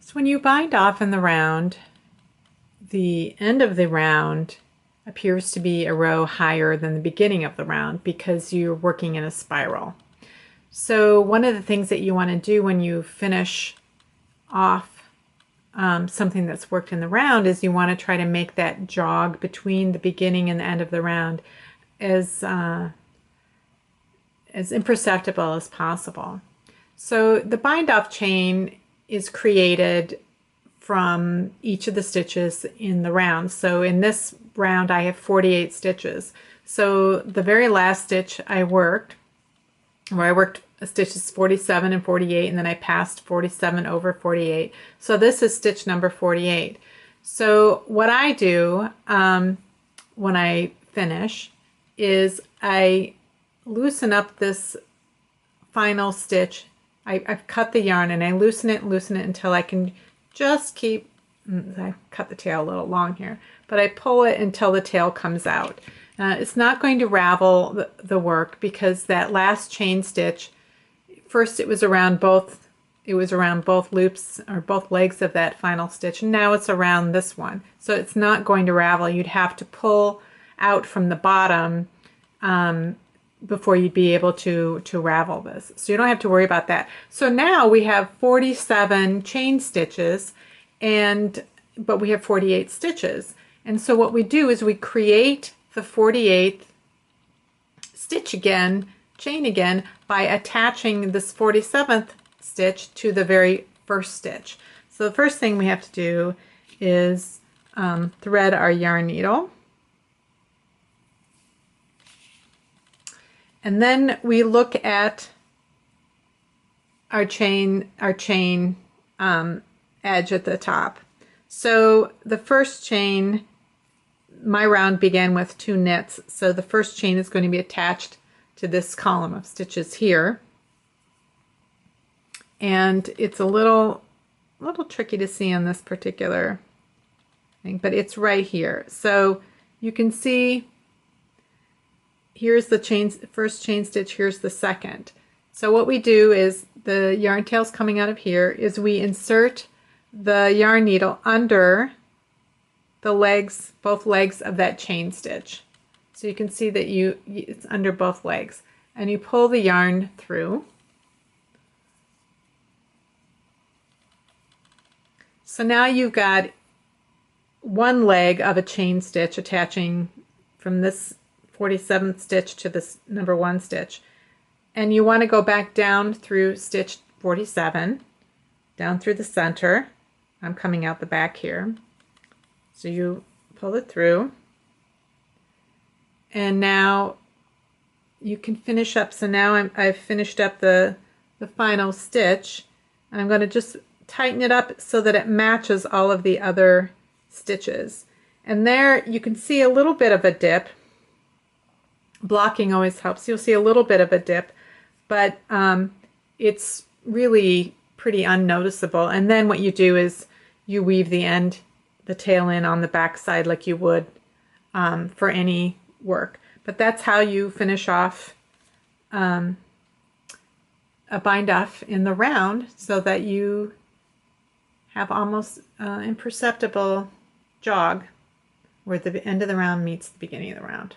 So when you bind off in the round, the end of the round appears to be a row higher than the beginning of the round because you're working in a spiral. So one of the things that you want to do when you finish off something that's worked in the round is you want to try to make that jog between the beginning and the end of the round as imperceptible as possible. So the bind off chain is created from each of the stitches in the round. So in this round I have 48 stitches. So the very last stitch I worked, where I worked stitches 47 and 48, and then I passed 47 over 48. So this is stitch number 48. So what I do when I finish is I loosen up this final stitch. I've cut the yarn and I loosen it until I can just keep, I cut the tail a little long here, but I pull it until the tail comes out. It's not going to ravel the work because that last chain stitch, first it was around both loops or both legs of that final stitch, and now it's around this one. So it's not going to ravel. You'd have to pull out from the bottom before you'd be able to ravel this. So you don't have to worry about that. So now we have 47 chain stitches, but we have 48 stitches. And so what we do is we create the 48th stitch again, chain again, by attaching this 47th stitch to the very first stitch. So the first thing we have to do is thread our yarn needle. And then we look at our chain edge at the top. So the first chain, my round began with 2 knits, so the first chain is going to be attached to this column of stitches here. And it's a little tricky to see on this particular thing, but it's right here. So you can see here's the first chain stitch, here's the second. So what we do is, the yarn tail's coming out of here, is we insert the yarn needle under the legs, both legs of that chain stitch. So you can see that it's under both legs. And you pull the yarn through. So now you've got one leg of a chain stitch attaching from this 47th stitch to this number 1 stitch, and you want to go back down through stitch 47, down through the center. I'm coming out the back here, so you pull it through, and now you can finish up. So now I've finished up the final stitch, and I'm going to just tighten it up so that it matches all of the other stitches. And there you can see a little bit of a dip. Blocking always helps. You'll see a little bit of a dip, but it's really pretty unnoticeable. And then what you do is you weave the tail in on the back side like you would for any work. But that's how you finish off a bind off in the round, so that you have almost imperceptible jog where the end of the round meets the beginning of the round.